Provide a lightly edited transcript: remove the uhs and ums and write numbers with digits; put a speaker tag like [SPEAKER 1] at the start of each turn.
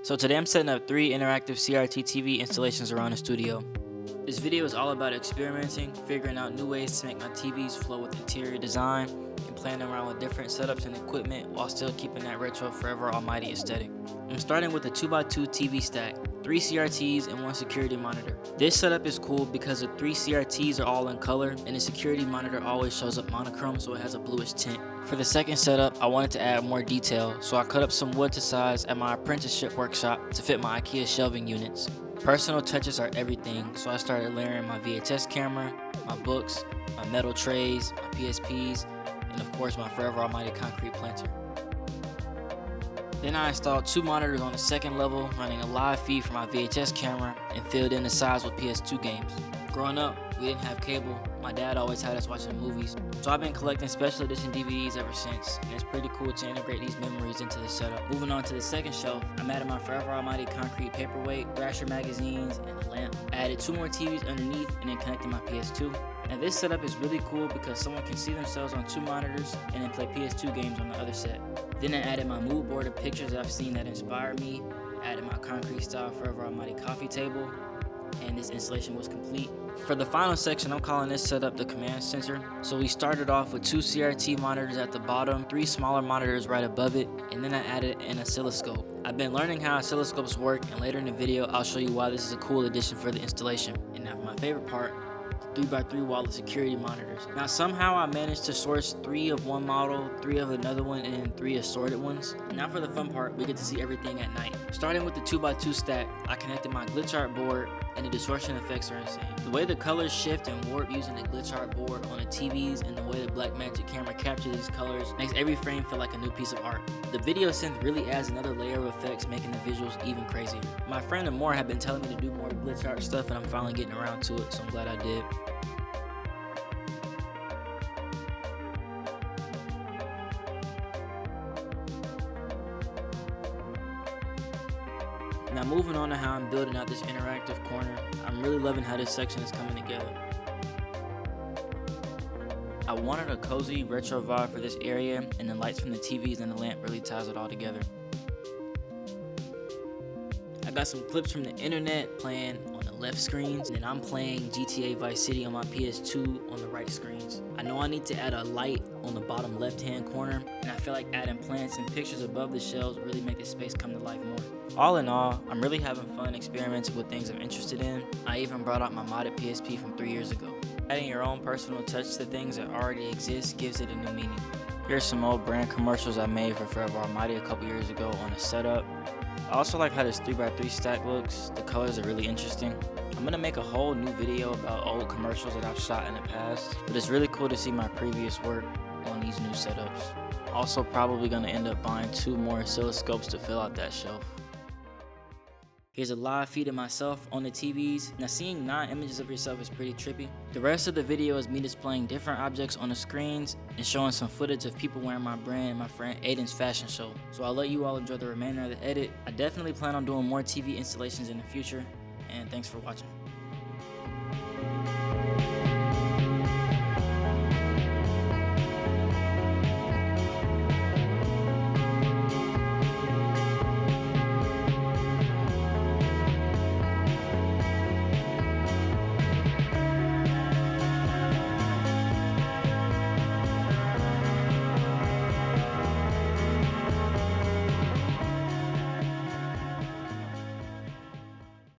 [SPEAKER 1] So today I'm setting up 3 interactive CRT TV installations around the studio. This video is all about experimenting, figuring out new ways to make my TVs flow with interior design, and playing around with different setups and equipment while still keeping that retro forever almighty aesthetic. I'm starting with a 2x2 TV stack, 3 CRTs and 1 security monitor. This setup is cool because the 3 CRTs are all in color and the security monitor always shows up monochrome, so it has a bluish tint. For the second setup, I wanted to add more detail, so I cut up some wood to size at my apprenticeship workshop to fit my IKEA shelving units. Personal touches are everything, so I started layering my VHS camera, my books, my metal trays, my PSPs, and of course my forever almighty concrete planter. Then I installed 2 monitors on the second level, running a live feed from my VHS camera and filled in the sides with PS2 games. Growing up, we didn't have cable. My dad always had us watching movies, so I've been collecting special edition DVDs ever since, and it's pretty cool to integrate these memories into the setup. Moving on to the second shelf, I'm adding my forever almighty concrete paperweight, Thrasher magazines, and a lamp. I added 2 more TVs underneath and then connected my PS2. Now this setup is really cool because someone can see themselves on 2 monitors and then play PS2 games on the other set. Then I added my mood board of pictures that I've seen that inspired me, added my concrete style forever almighty coffee table, and this installation was complete. For the final section, I'm calling this setup the command center. So we started off with 2 CRT monitors at the bottom, 3 smaller monitors right above it, and then I added an oscilloscope. I've been learning how oscilloscopes work, and later in the video I'll show you why this is a cool addition for the installation. And now for my favorite part, 3x3 wall of security monitors. Now somehow I managed to source 3 of one model, 3 of another one, and then 3 assorted ones. Now for the fun part, we get to see everything at night. Starting with the 2x2 stack, I connected my glitch art board, and the distortion effects are insane. The way the colors shift and warp using the glitch art board on the TVs and the way the Blackmagic camera captures these colors makes every frame feel like a new piece of art. The video synth really adds another layer of effects, making the visuals even crazier. My friend and more have been telling me to do more glitch art stuff, and I'm finally getting around to it, so I'm glad I did. Now moving on to how I'm building out this interactive corner, I'm really loving how this section is coming together. I wanted a cozy retro vibe for this area, and the lights from the TVs and the lamp really ties it all together. I got some clips from the internet playing on the left screens, and then I'm playing GTA Vice City on my PS2 on the right screens. I know I need to add a light on the bottom left hand corner, and I feel like adding plants and pictures above the shelves really make the space come to life more. All in all, I'm really having fun experimenting with things I'm interested in. I even brought out my modded PSP from 3 years ago. Adding your own personal touch to things that already exist gives it a new meaning. Here's some old brand commercials I made for Forever Almighty a couple years ago on a setup. I also like how this 3x3 stack looks. The colors are really interesting. I'm gonna make a whole new video about old commercials that I've shot in the past, but it's really cool to see my previous work on these new setups. Also probably gonna end up buying 2 more oscilloscopes to fill out that shelf. Here's a live feed of myself on the TVs. Now seeing 9 images of yourself is pretty trippy. The rest of the video is me displaying different objects on the screens and showing some footage of people wearing my brand and my friend Aiden's fashion show. So I'll let you all enjoy the remainder of the edit. I definitely plan on doing more TV installations in the future, and thanks for watching.